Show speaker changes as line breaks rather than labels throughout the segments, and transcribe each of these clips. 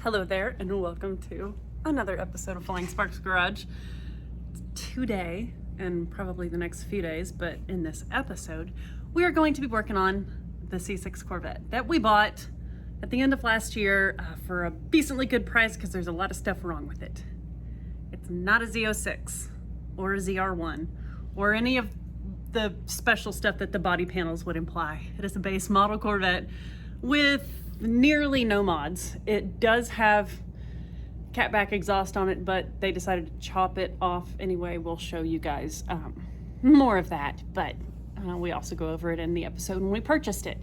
Hello there, and welcome to another episode of Flying Sparks Garage. Today, and probably the next few days, but in this episode, we are going to be working on the C6 Corvette that we bought at the end of last year for a decently good price because there's a lot of stuff wrong with it. It's not a Z06 or a ZR1 or any of the special stuff that the body panels would imply. It is a base model Corvette with nearly no mods. It does have catback exhaust on it, but they decided to chop it off anyway. We'll show you guys more of that, but we also go over it in the episode when we purchased it.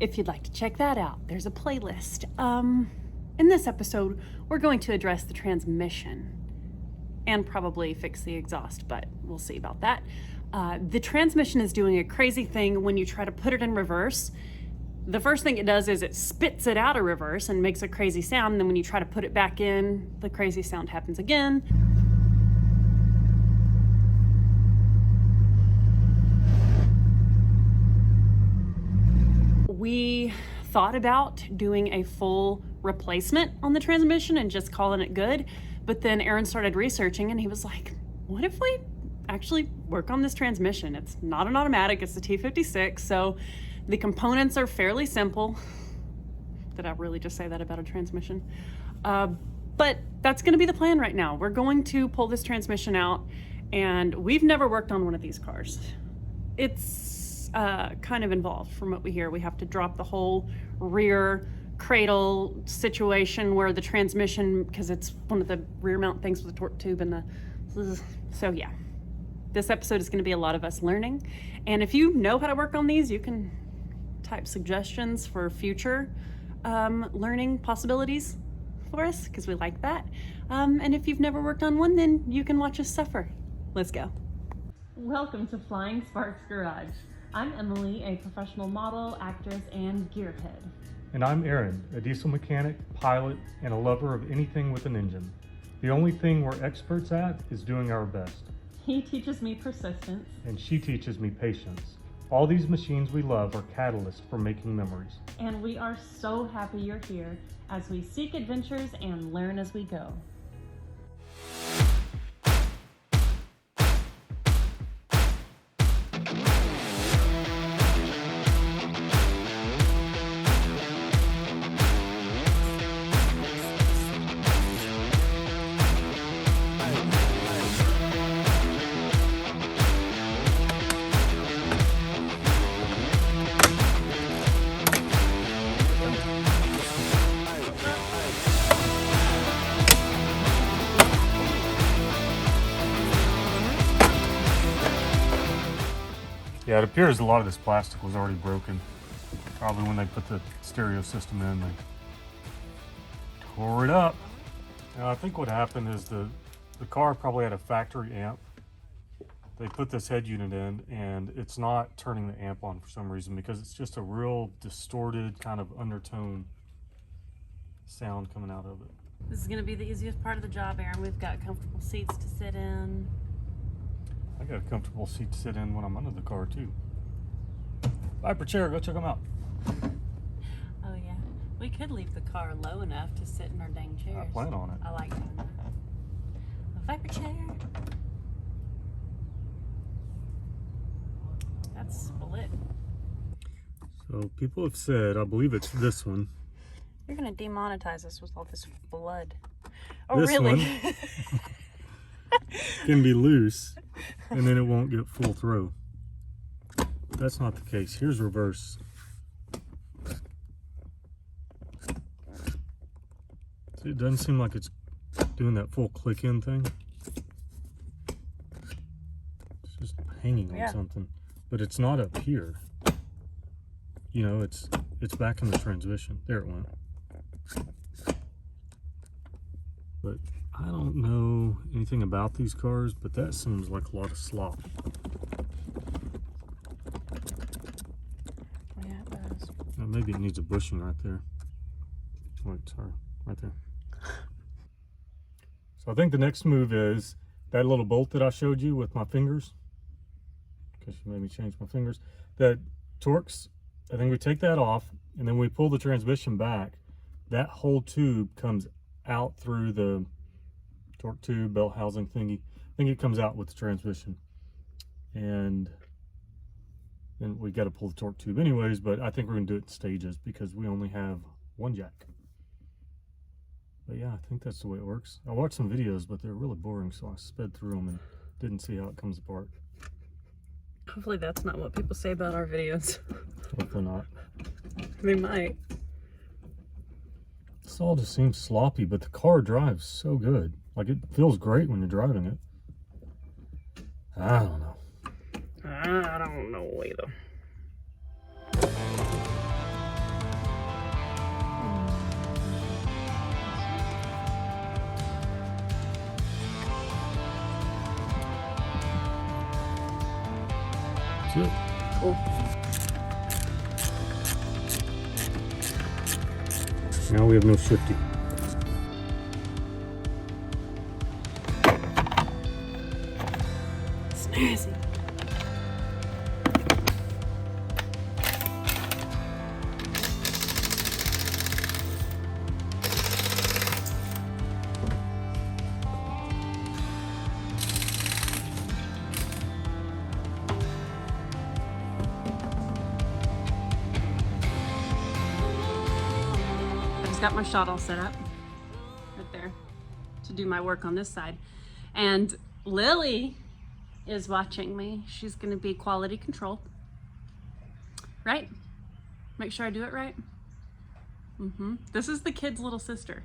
If you'd like to check that out, there's a playlist. In this episode, we're going to address the transmission and probably fix the exhaust, but we'll see about that. The transmission is doing a crazy thing when you try to put it in reverse. The first thing it does is it spits it out of reverse and makes a crazy sound, and then when you try to put it back in, the crazy sound happens again. We thought about doing a full replacement on the transmission and just calling it good, but then Aaron started researching and he was like, what if we actually work on this transmission? It's not an automatic, it's a T56, so the components are fairly simple. Did I really just say that about a transmission? But that's gonna be the plan right now. We're going to pull this transmission out, and we've never worked on one of these cars. It's kind of involved from what we hear. We have to drop the whole rear cradle situation where the transmission, because it's one of the rear mount things with the torque tube and so yeah. This episode is gonna be a lot of us learning. And if you know how to work on these, you can type suggestions for future learning possibilities for us, because we like that. And if you've never worked on one, then you can watch us suffer. Let's go. Welcome to Flying Sparks Garage. I'm Emily, a professional model, actress, and gearhead.
And I'm Aaron, a diesel mechanic, pilot, and a lover of anything with an engine. The only thing we're experts at is doing our best.
He teaches me persistence.
And she teaches me patience. All these machines we love are catalysts for making memories.
And we are so happy you're here as we seek adventures and learn as we go.
Yeah, it appears a lot of this plastic was already broken. Probably when they put the stereo system in, they tore it up. Now, I think what happened is the car probably had a factory amp. They put this head unit in and it's not turning the amp on for some reason, because it's just a real distorted kind of undertone sound coming out of it.
This is going to be the easiest part of the job, Aaron. We've got comfortable seats to sit in.
I got a comfortable seat to sit in when I'm under the car too. Viper chair, go check them out.
Oh yeah, we could leave the car low enough to sit in our dang chairs.
I plan on it.
I like doing that. A Viper chair. That's split.
So people have said, I believe it's this one.
You're gonna demonetize us with all this blood. Oh
This
really?
one can be loose and then it won't get full throw. That's not the case. Here's reverse. See, it doesn't seem like it's doing that full click in thing. It's just hanging on something, but it's not up here. You know, it's back in the transmission. There it went. But I don't know anything about these cars, but that seems like a lot of slop.
Yeah, it does.
Maybe it needs a bushing right there. Wait, sorry, right there. So I think the next move is that little bolt that I showed you with my fingers, because you made me change my fingers, that Torx, I think we take that off and then we pull the transmission back. That whole tube comes out through the torque tube belt housing thingy. I think it comes out with the transmission, and then we got to pull the torque tube anyways, but I think we're gonna do it in stages because we only have one jack. But yeah, I think that's the way it works. I watched some videos, but they're really boring, so I sped through them and didn't see how it comes apart.
Hopefully that's not what people say about our videos.
Hopefully not.
They might.
This all just seems sloppy, but the car drives so good. Like, it feels great when you're driving it. I don't know.
I don't know either.
That's it.
Cool.
Now we have no shifty.
Snazzy. Got my shot all set up right there to do my work on this side, and Lily is watching me. She's going to be quality control, right? Make sure I do it right. This is the kid's little sister,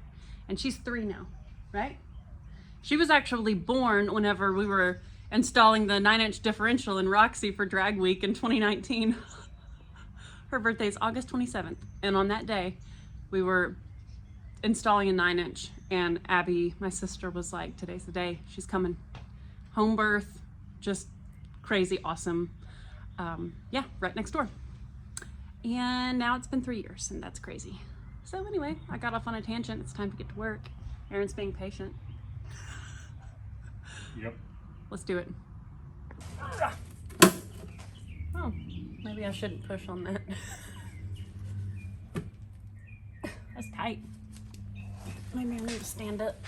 and she's 3 now, right? She was actually born whenever we were installing the 9-inch differential in Roxy for Drag Week in 2019. Her birthday is August 27th, and on that day we were installing a 9-inch, and Abby, my sister, was like, today's the day, she's coming. Home birth, just crazy awesome. Yeah, right next door. And now it's been 3 years, and that's crazy. So anyway, I got off on a tangent. It's time to get to work. Aaron's being patient.
Yep.
Let's do it. Oh, maybe I shouldn't push on that. That's tight. Maybe I need to stand up.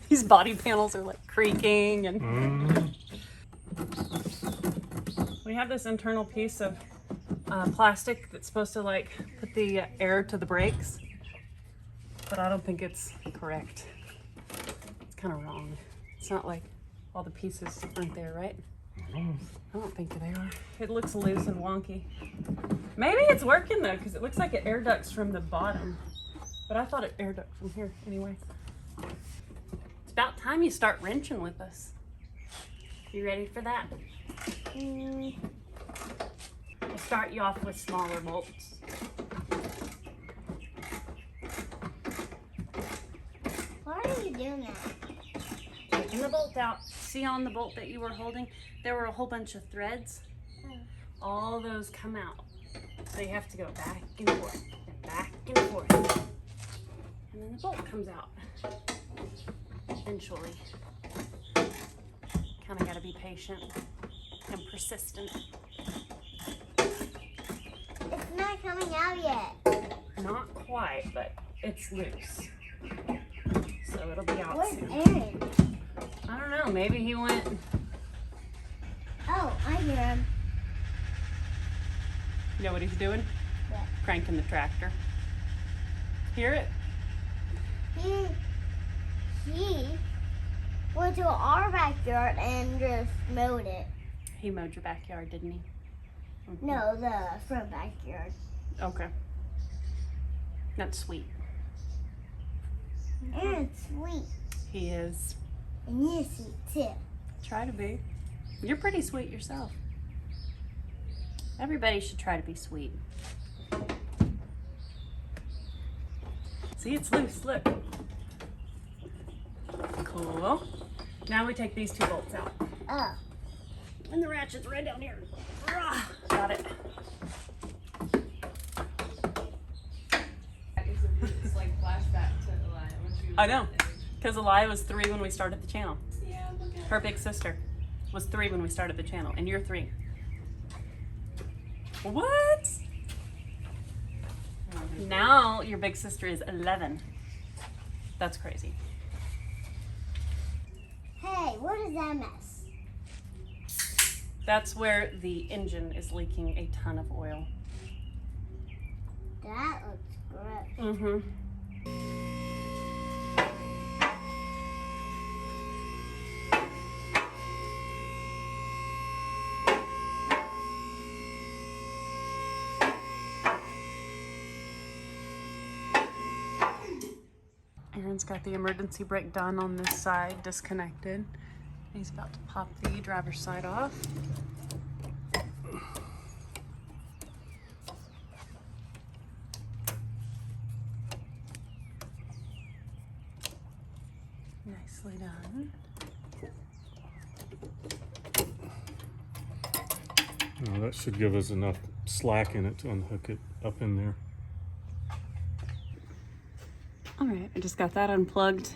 These body panels are like creaking, and we have this internal piece of plastic that's supposed to like put the air to the brakes, but I don't think it's correct. It's kind of wrong. It's not like all the pieces aren't there, right? I don't think they are. It looks loose and wonky. Maybe it's working though, because it looks like it air ducts from the bottom. But I thought it air ducted from here anyway. It's about time you start wrenching with us. You ready for that? I'll start you off with smaller bolts.
Why are you doing that?
Taking the bolt out. See on the bolt that you were holding, there were a whole bunch of threads. All those come out. So you have to go back and forth, and back and forth. And then the bolt comes out. Eventually. Kind of got to be patient and persistent.
It's not coming out yet.
Not quite, but it's loose. So it'll be out
Where's
soon.
Aaron?
I don't know, maybe he went.
Oh, I hear him.
You know what he's doing?
What?
Cranking the tractor. Hear it?
He went to our backyard and just mowed it.
He mowed your backyard, didn't he?
No, the front backyard.
Okay. That's sweet.
Aaron's sweet.
He is.
And you're sweet too.
Try to be. You're pretty sweet yourself. Everybody should try to be sweet. See, it's loose, look. Cool. Now we take these 2 bolts out.
Oh.
And the ratchet's right down here. Got it.
It's like flashback to Elia when she was
I know, because Elia was 3 when we started the channel.
Yeah, look at
Her big sister was 3 when we started the channel, and you're 3. What? Now your big sister is 11. That's crazy.
Hey, what is that mess?
That's where the engine is leaking a ton of oil.
That looks gross.
Mm-hmm. Aaron's got the emergency brake done on this side, disconnected. He's about to pop the driver's side off. Nicely done.
Now that should give us enough slack in it to unhook it up in there.
All right, I just got that unplugged.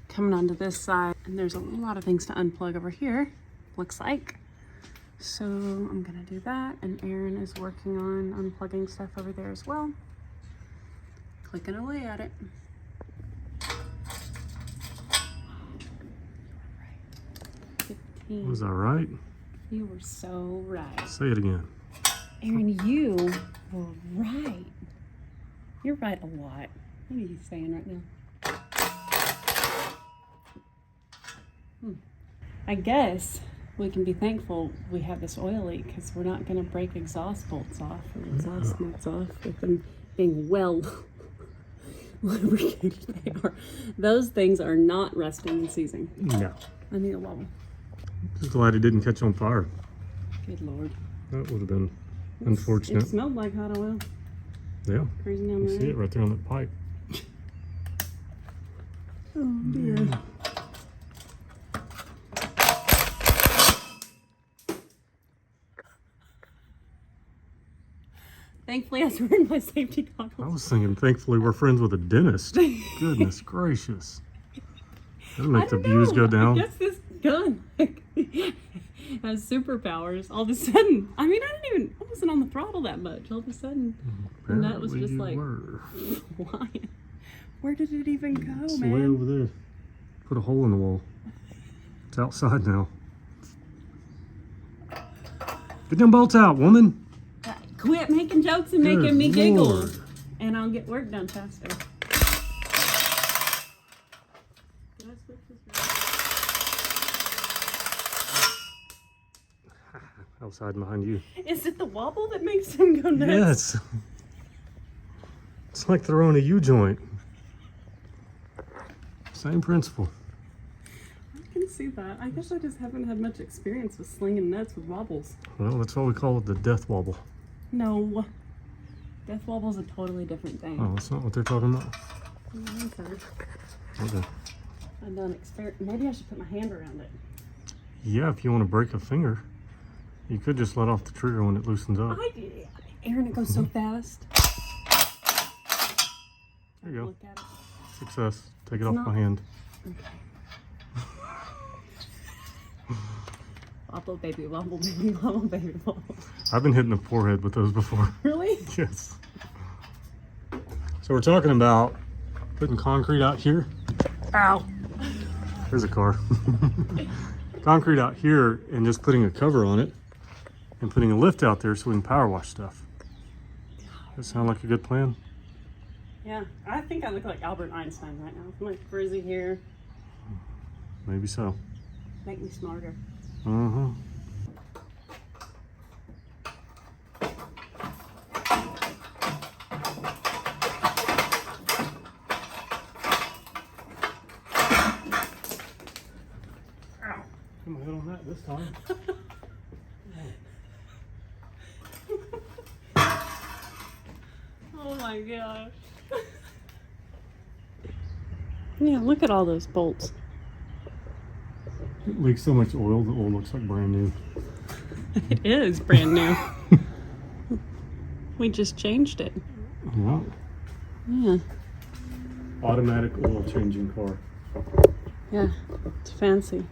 Coming onto this side, and there's a lot of things to unplug over here, looks like. So I'm gonna do that, and Aaron is working on unplugging stuff over there as well. Clicking away at it. 15.
Was that right?
You were so right.
Say it again.
Aaron, you were right. You're right a lot. What are you saying right now? I guess we can be thankful we have this oil leak because we're not going to break exhaust bolts off or exhaust nuts off with them being well lubricated. They are. Those things are not rusting and seizing.
No.
I need a wobble.
Just glad it didn't catch on fire.
Good Lord.
That would have been unfortunate.
It smelled like hot oil.
Yeah.
Crazy down
You
there.
see it right there on that pipe.
Oh dear. Thankfully, I was wearing my safety
I
goggles.
was thinking, thankfully, we're friends with a dentist. Goodness gracious. That'll make the views go down.
I guess this gun has superpowers. All of a sudden, I mean, I wasn't on the throttle that much. All of a sudden, and that was just
Apparently
like,
you were.
why? Where did it even go,
It's
man?
way over there. Put a hole in the wall. It's outside now. Get them bolts out, woman.
Quit making jokes and
Good
making me giggle,
Lord.
and I'll get work done faster. Did I switch this around?
I was hiding behind you.
Is it the wobble that makes him go nuts?
Yes. It's like throwing a U-joint. Same principle.
I can see that. I guess I just haven't had much experience with slinging nuts with wobbles.
Well, that's why we call it the death wobble.
No. Death wobble is a totally different thing.
Oh, that's not what they're talking about. Okay.
I've done experiment. Maybe I should put my hand around it.
Yeah, if you want to break a finger, you could just let off the trigger when it loosens up.
Aaron, it goes so fast.
There you go.
Look at it.
Success. Take it off
not-
my hand.
Wobble baby, wobble baby, wobble baby, wobble.
I've been hitting the forehead with those before.
Really?
Yes. So we're talking about putting concrete out here. Ow. There's a car. Concrete out here and just putting a cover on it and putting a lift out there so we can power wash stuff. That sound like a good plan?
Yeah, I think I look like Albert Einstein right now. I'm like frizzy hair.
Maybe so.
Make me smarter.
Uh-huh. Ow. Put my head on that this time.
Oh my gosh. Yeah, look at all those bolts.
It leaks so much oil, the oil looks like brand new.
It is brand new. We just changed it.
Yeah.
Yeah.
Automatic oil changing car.
Yeah. It's fancy.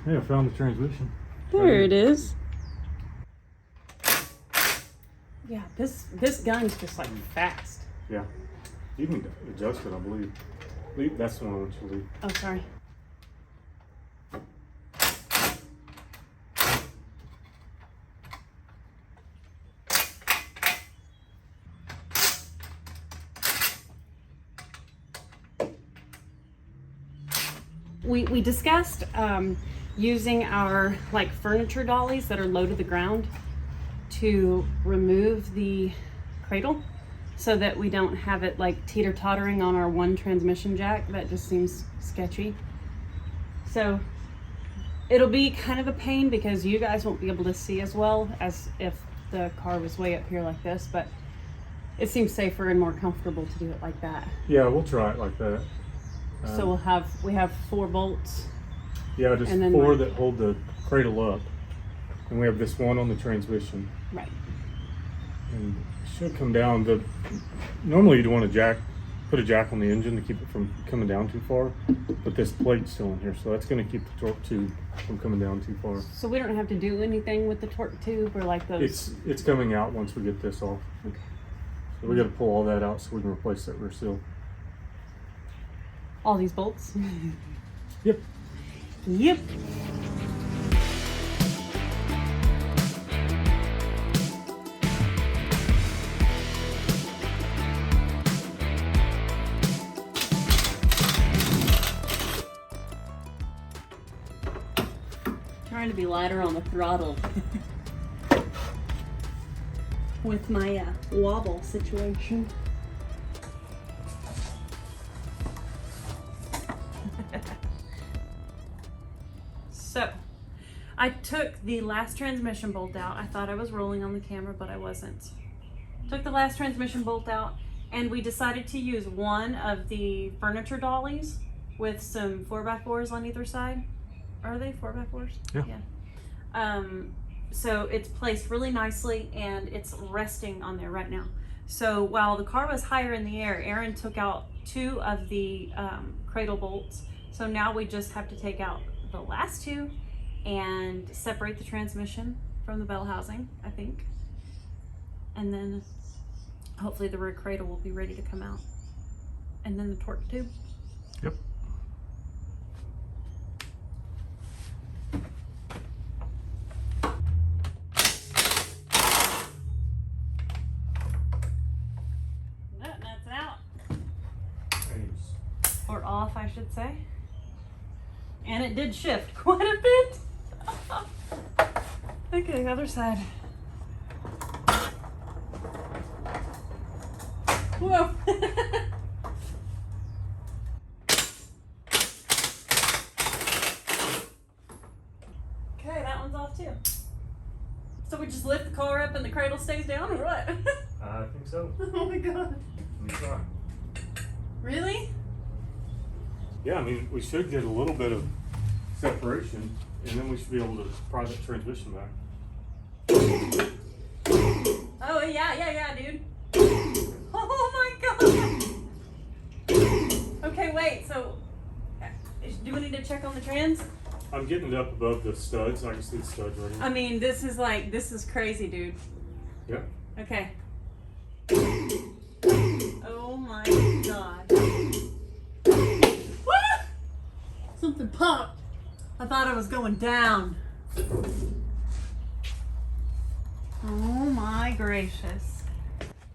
Hey, I found the transmission.
There it is. Yeah, this gun's just like fast.
Yeah. You can adjust it, I believe. That's the one I want you to leave.
Oh, sorry. We discussed using our like furniture dollies that are low to the ground to remove the cradle so that we don't have it like teeter-tottering on our one transmission jack. That just seems sketchy. So it'll be kind of a pain because you guys won't be able to see as well as if the car was way up here like this, but it seems safer and more comfortable to do it like that.
Yeah, we'll try it like that.
So we have 4 bolts.
Yeah, just
and then
4 that hold the cradle up. And we have this one on the transmission.
Right.
And it should come down. Normally you'd want to put a jack on the engine to keep it from coming down too far. But this plate's still in here, so that's going to keep the torque tube from coming down too far.
So we don't have to do anything with the torque tube or like those?
It's coming out once we get this off.
Okay.
So we got to pull all that out so we can replace that rear seal.
All these bolts?
Yep.
Yep. Trying to be lighter on the throttle with my wobble situation. So, I took the last transmission bolt out. I thought I was rolling on the camera, but I wasn't. Took the last transmission bolt out, and we decided to use one of the furniture dollies with some 4x4s on either side. Are they 4x4s?
Yeah.
So it's placed really nicely, and it's resting on there right now. So while the car was higher in the air, Aaron took out 2 of the cradle bolts. So now we just have to take out the last 2 and separate the transmission from the bell housing, I think. And then hopefully the rear cradle will be ready to come out. And then the torque tube.
Yep.
That nuts out. Or off, I should say. And it did shift quite a bit. Okay, other side. Whoa. Okay, that one's off too. So we just lift the car up and the cradle stays down, or what?
I think so.
Oh my god.
Let me try.
Really?
Yeah, I mean, we should get a little bit of separation, and then we should be able to pry that transmission back.
Oh yeah, dude. Oh my god. Okay, wait, so do we need to check on the trans?
I'm getting it up above the studs. I can see the studs right here.
I mean, this is crazy, dude.
Yeah.
Okay. Oh my god. What? Something popped. I thought I was going down. Oh my gracious.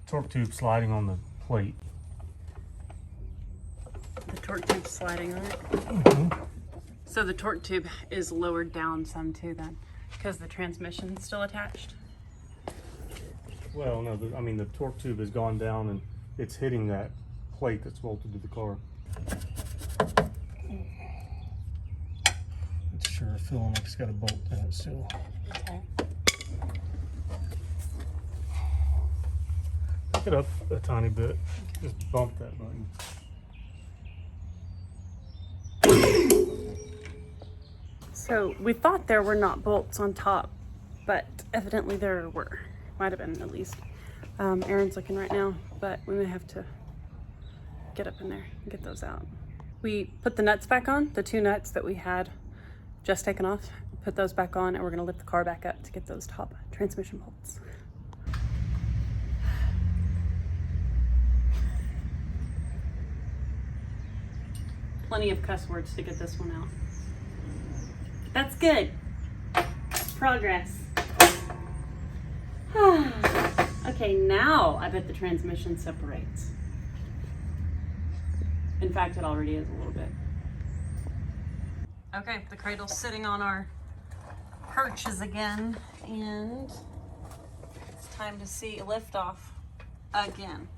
Torque tube sliding on the plate.
The torque tube sliding on it. So the torque tube is lowered down some too then, because the transmission's still attached.
Well, no, the torque tube has gone down and it's hitting that plate that's bolted to the car. It's sure feeling like it's got a bolt in it still.
Okay.
Pick it up a tiny bit. Just bump that button.
So we thought there were not bolts on top, but evidently there were. Might have been at least. Aaron's looking right now, but we may have to get up in there and get those out. We put the nuts back on, the 2 nuts that we had just taken off, put those back on, and we're gonna lift the car back up to get those top transmission bolts. plenty of cuss words to get this one out. That's good. Progress. Okay, now I bet the transmission separates. In fact, it already is a little bit. Okay, the cradle's sitting on our perches again, and it's time to see liftoff again.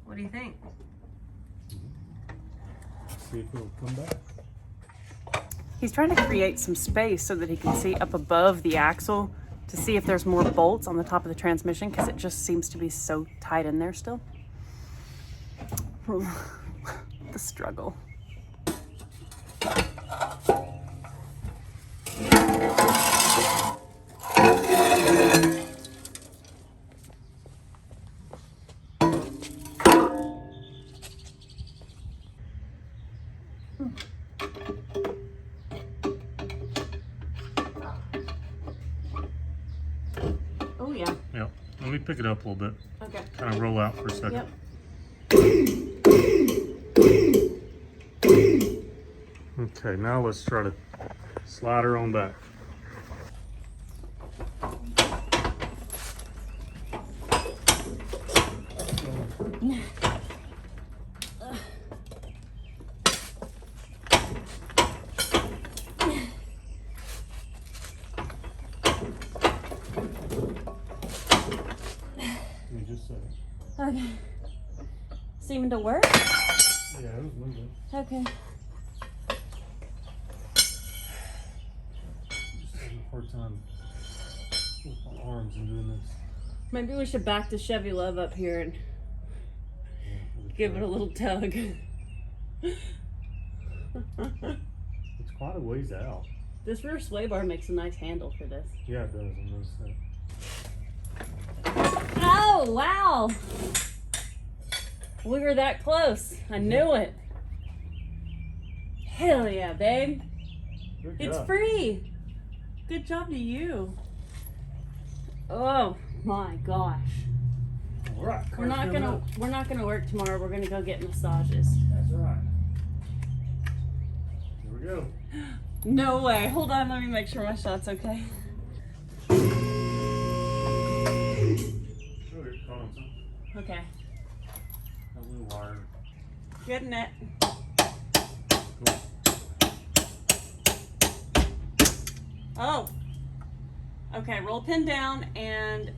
What do you think?
See if it'll come back.
He's trying to create some space so that he can see up above the axle to see if there's more bolts on the top of the transmission, because it just seems to be so tight in there still. The struggle. Oh yeah.
Yep. Let me pick it up a little bit.
Okay.
Kind of roll out for a second.
Yep.
Okay, now let's try to slide her on back. Give me just a second.
Okay. Seeming to work?
Yeah, it was moving.
Okay.
Just having a hard time with my arms and doing this.
Maybe we should back the Chevy Love up here and give it a little tug.
It's quite a ways out.
This rear sway bar makes a nice handle for this.
Yeah, it does. I noticed that.
Oh, wow. We were that close. I knew it. Hell yeah, babe.
Good
It's
job.
free. Good job to you. Oh my gosh.
All right.
We're not gonna work tomorrow. We're gonna go get massages.
That's right. Here we go.
No way. Hold on, let me make sure my shot's okay.
Oh, you're calling something.
Okay.
A little wire.
Getting it.
Cool.
Oh. Okay, roll pin down and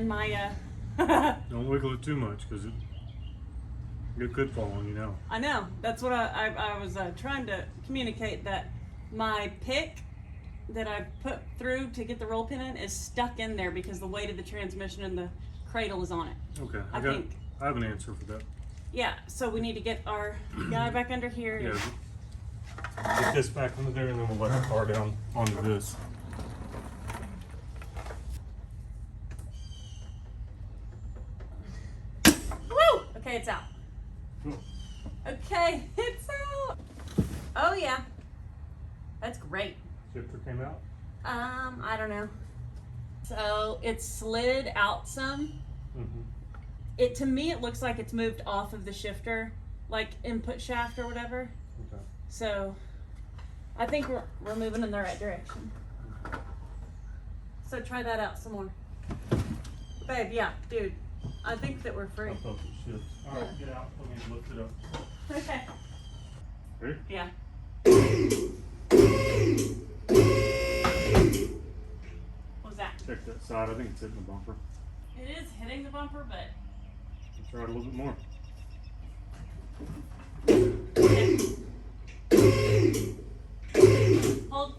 my
Don't wiggle it too much because it could fall on you now.
I know. That's what I was trying to communicate, that my pick that I put through to get the roll pin in is stuck in there because the weight of the transmission and the cradle is on it.
Okay.
I
I
think.
have an answer for that.
Yeah, so we need to get our guy back under here.
Yeah. Get this back under there and then we'll let the car down onto this.
Woo! Okay, it's out.
Cool.
Okay, it's out. Oh yeah. That's great.
Shifter came out.
I don't know. So it slid out some.
Mm-hmm.
It, to me, it looks like it's moved off of the shifter, like input shaft or whatever.
Okay.
So I think we're moving in the right direction. So try that out some more. Babe, yeah, dude. I think that we're free.
I thought it shifts. All right, get out. Let me lift it up.
Okay.
Ready?
Yeah. What was that?
Check that side. I think it's hitting the bumper.
It is hitting the bumper, but
Let's try it a little bit more.
okay. Hold.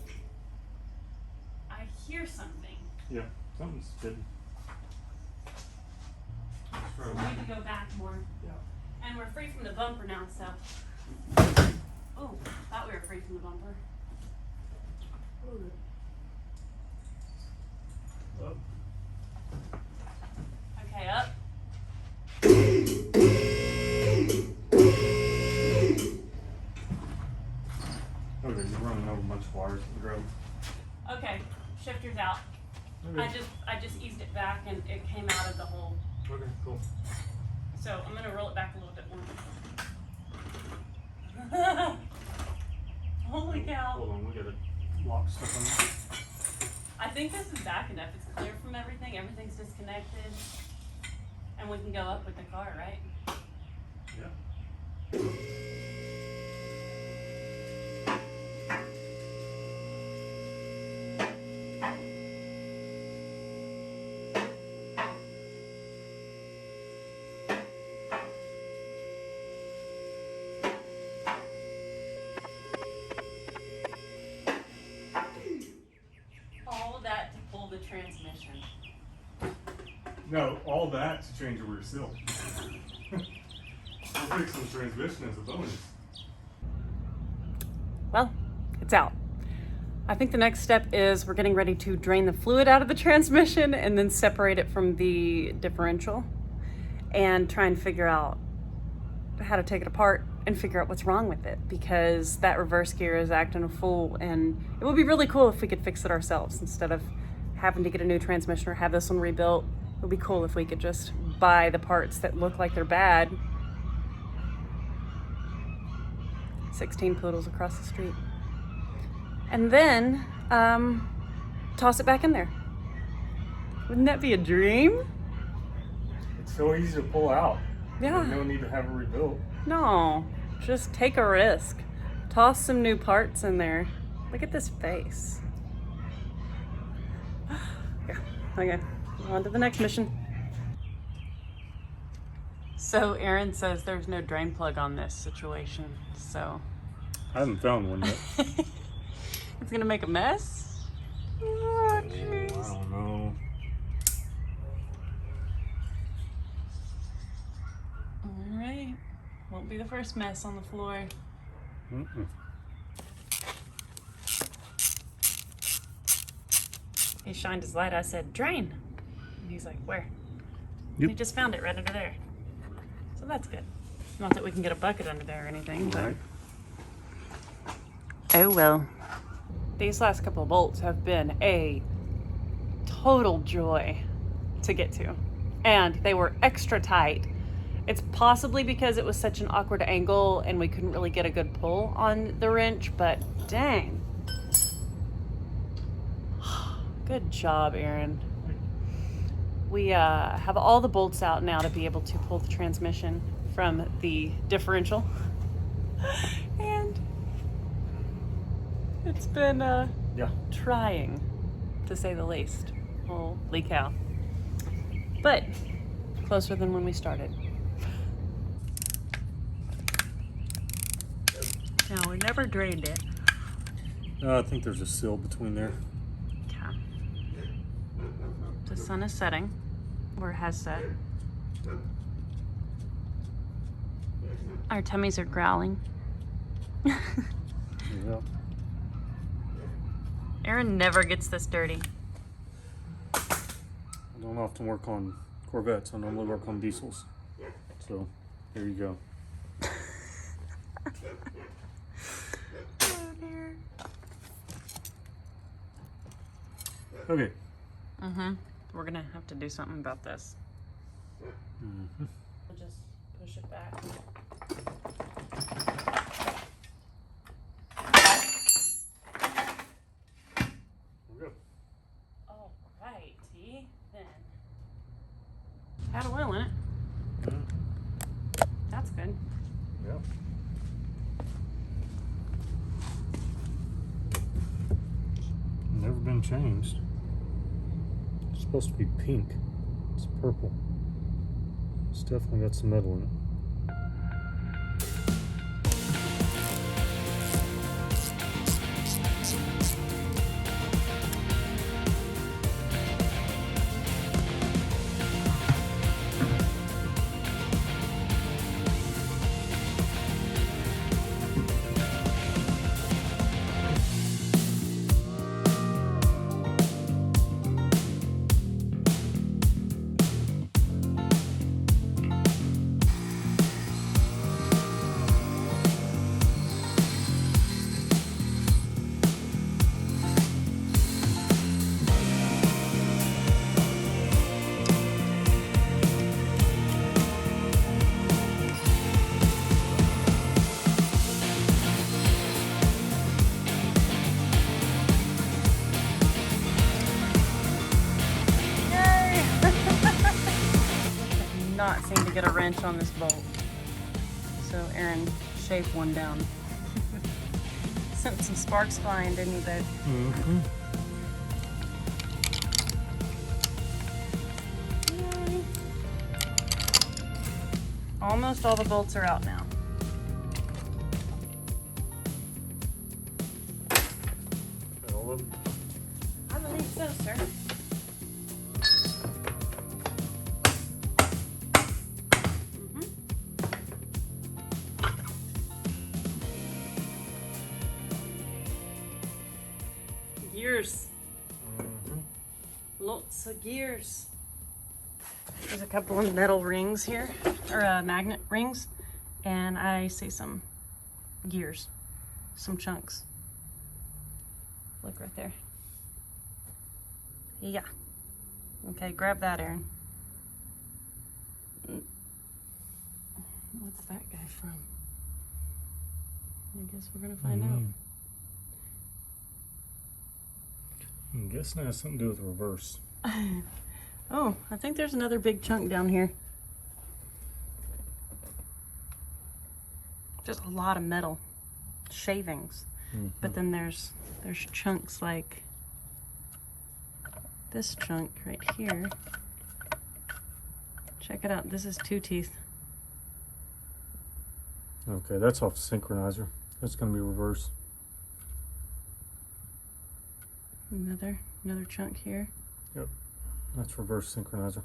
I hear something.
Yeah, something's hitting. Let's try
We
it.
need to go back more.
Yeah.
And we're free from the bumper now, so. Oh, thought we were free from the bumper.
Up.
Okay, up. out.
Okay.
I just eased it back and it came out of the hole.
Okay, cool.
So I'm gonna roll it back a little bit more. Holy cow.
Hold on, we gotta lock stuff on.
I think this is back enough. It's clear from everything. Everything's disconnected. And we can go up with the car, right?
Yeah.
All of that to pull the transmission.
No, all that to change a rear seal. We'll fix the transmission as a bonus.
Well, it's out. I think the next step is we're getting ready to drain the fluid out of the transmission and then separate it from the differential and try and figure out how to take it apart and figure out what's wrong with it, because that reverse gear is acting a fool, and it would be really cool if we could fix it ourselves instead of having to get a new transmission or have this one rebuilt. It would be cool if we could just buy the parts that look like they're bad. 16 poodles across the street. And then toss it back in there. Wouldn't that be a dream?
It's so easy to pull out.
Yeah.
There's no need to have it rebuilt.
No, just take a risk. Toss some new parts in there. Look at this face. Yeah, okay, on to the next mission. So Aaron says there's no drain plug on this situation, so.
I haven't found one yet.
It's gonna make a mess? Oh,
I
jeez.
don't know.
All right, won't be the first mess on the floor.
Mm-mm.
He shined his light. I said, drain. And he's like, where?
Yep.
He just found it right under there. So that's good. Not that we can get a bucket under there or anything, but.
Right.
Oh well. These last couple of bolts have been a total joy to get to. And they were extra tight. It's possibly because it was such an awkward angle and we couldn't really get a good pull on the wrench, but dang. Good job, Aaron. We have all the bolts out now to be able to pull the transmission from the differential. And it's been
Yeah.
trying, to say the least. Holy cow. But closer than when we started. Now, we never drained it.
I think there's a sill between there.
Yeah. The sun is setting, or has set. Our tummies are growling.
Yeah.
Aaron never gets this dirty.
I don't often work on Corvettes. I normally work on diesels. So, here you go.
Oh dear.
Okay.
We're gonna have to do something about this.
Mm-hmm.
We'll just push it back.
We're good.
All righty then. Had oil in it. That's good.
Yeah. Never been changed. It's supposed to be pink. It's purple. It's definitely got some metal in it.
to get a wrench on this bolt. So Aaron shaved one down. Sent some sparks flying, didn't he, babe?
Mm-hmm.
Yay. Almost all the bolts are out now.
All of them.
I believe so, sir. Gears. Lots of gears. There's a couple of metal rings here, or magnet rings, and I see some gears, some chunks. Look right there. Yeah. Okay, grab that, Aaron. What's that guy from? I guess we're gonna find out.
I'm guessing it has something to do with reverse.
Oh, I think there's another big chunk down here. There's a lot of metal shavings, but then there's chunks like this chunk right here. Check it out. This is 2 teeth.
Okay, that's off the synchronizer. That's going to be reverse.
Another chunk here.
Yep, that's reverse synchronizer.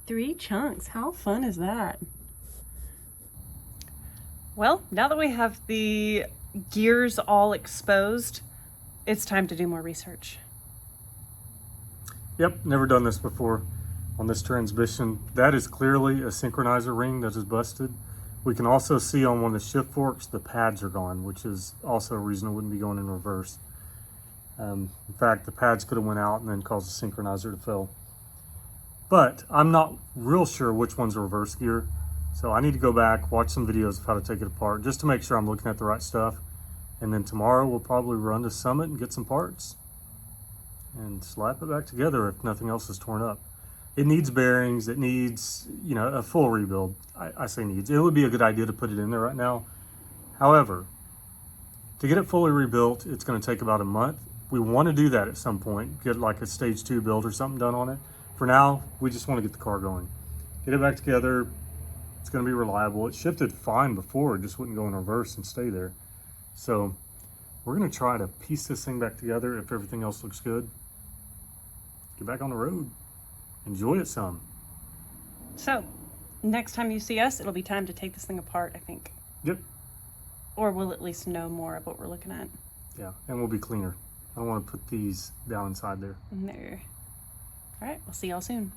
3 chunks. How fun is that? Well, now that we have the gears all exposed, it's time to do more research.
Yep, never done this before on this transmission. That is clearly a synchronizer ring that is busted. We can also see on one of the shift forks, the pads are gone, which is also a reason it wouldn't be going in reverse. In fact, the pads could have went out and then caused the synchronizer to fail. But I'm not real sure which one's a reverse gear. So I need to go back, watch some videos of how to take it apart, just to make sure I'm looking at the right stuff. And then tomorrow we'll probably run to Summit and get some parts and slap it back together if nothing else is torn up. It needs bearings, it needs, you know, a full rebuild. I say needs. It would be a good idea to put it in there right now. However, to get it fully rebuilt, it's going to take about a month. We want to do that at some point, get like a stage 2 build or something done on it. For now, we just want to get the car going. Get it back together. It's going to be reliable. It shifted fine before, it just wouldn't go in reverse and stay there. So we're going to try to piece this thing back together if everything else looks good. Get back on the road. Enjoy it some.
So, next time you see us, it'll be time to take this thing apart, I think.
Yep.
Or we'll at least know more of what we're looking at.
Yeah, and we'll be cleaner. I don't want to put these down inside there.
And there. All right, we'll see y'all soon.